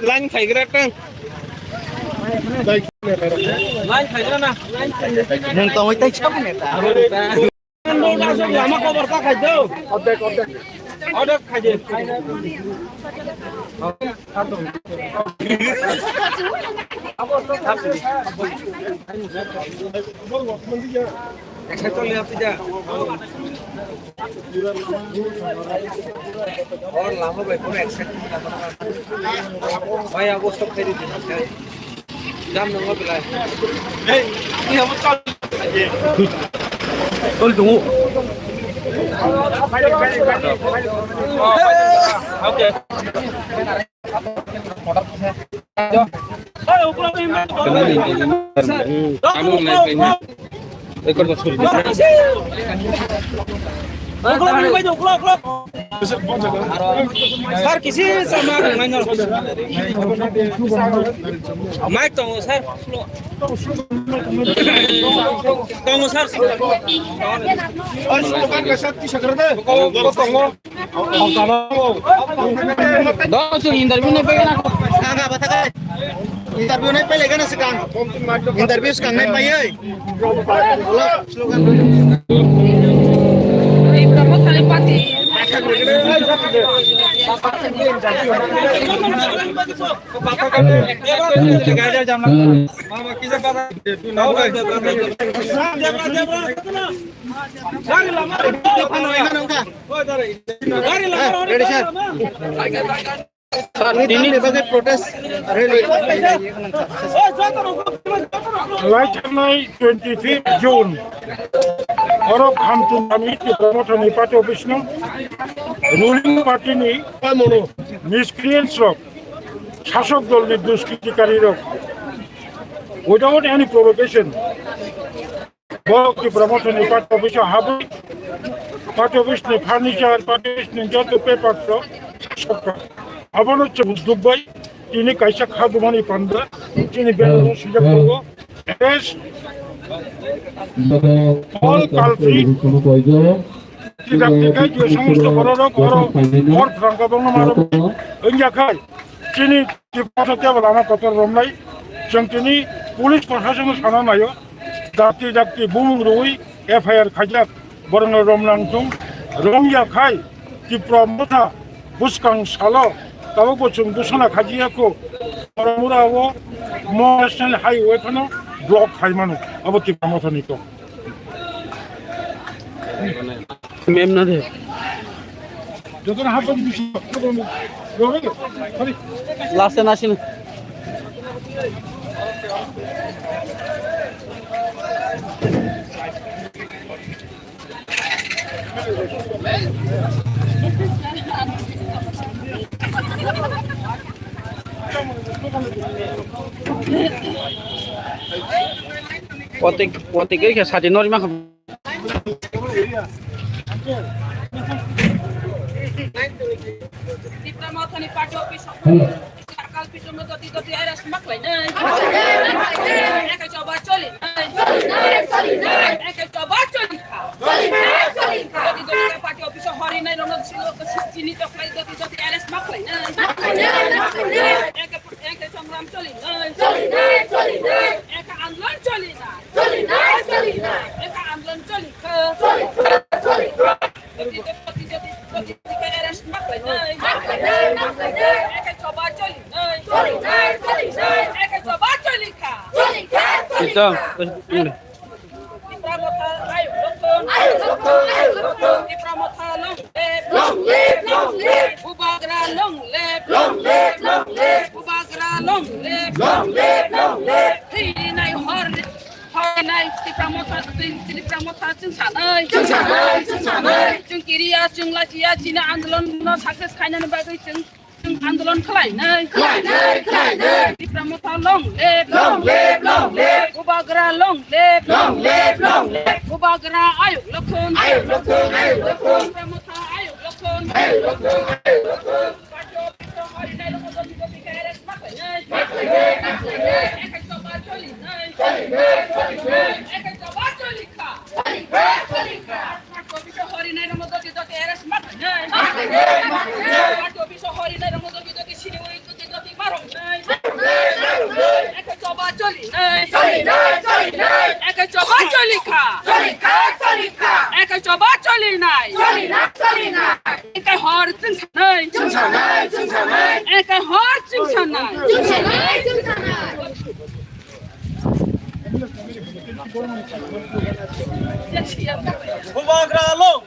Line খাইগ্রা একটা line খাইগ্রা না line তো ওইটাই সব নেতা আমার খবর কা খাই দাও অর্ধেক খাই দে চলে আপনি যা और लामो भाई कोण एक्सेप्ट भाई अब सब फेरी दे जाम नंबर पे लाए ए ये हम चल बोल दूं ओके ओए ऊपर में कानून नहीं एक और छोड़ सर किसी सामान नहीं माइक तो सर तो सर और स्लोगन के साथ शक्कर दे दो इंटरव्यू नहीं पेगा ना कहां बता कर इंटरव्यू नहीं पेलेगा ना सेकंड इंटरव्यू सेकंड नहीं पाए slogan Laitnai 25 June. Orang hamtun kami di promotor ni parti office no. Ruling party ni miscreants rok, শাসক দল ni দুষ্কৃতিকারী rok. Without any provocation, bolok di promotor ni parti office habu, parti office ni furniture, parti office ni joto paper rok, শাসক. আবার হচ্ছে বুদ্ধুক ভাই তিনি কাইসা খাদমানি পান্ডা তিনি বেতন সুযোগ করবো অল কালফ্রি যে সমস্ত বড় ওইখাই তিনি কেবল আমার কথা রমলাই जों তিনি পুলিশ প্রশাসনের সানা নাইও দাঁতি দাঁতি বুমুং রুই এফআইআর খাইজাক বরং রমলাংথুম রংয়াখাই ত্রিপুরা বুসকাং সালো Kalau bocung busana kaji aku orang murah wo national highway kano block hai manu abo ti promotion itu. Mem na de. Jodoh na hapo di sini. Sorry. Last national. Potik ke satin nori mah. Diplomatan parti office. Sakal pisu mati aras maklai. Eka coba coli. Eka coba coli. Jadi parti office hari nai rono sini to fly doti aras maklai. Eka संग्राम चली eka आंदोलन चली eka आंदोलन चली eka coba चली eka coba चली kita long live Ubagra long live Hei nai hor nai ti pramosa chung san ơi chung kiria chung lachia china आंदोलन no success khainan bagai chung आंदोलन खालाय नै ti pramosa long live Ubagra long live Ubagra ayuk lokon pramosa ayuk lokon Hari চলি নাই একা চবা চলি খা একা চবা চলি নাই একা হর চিং সানাই একা হর চিং সানাই Kumagralong,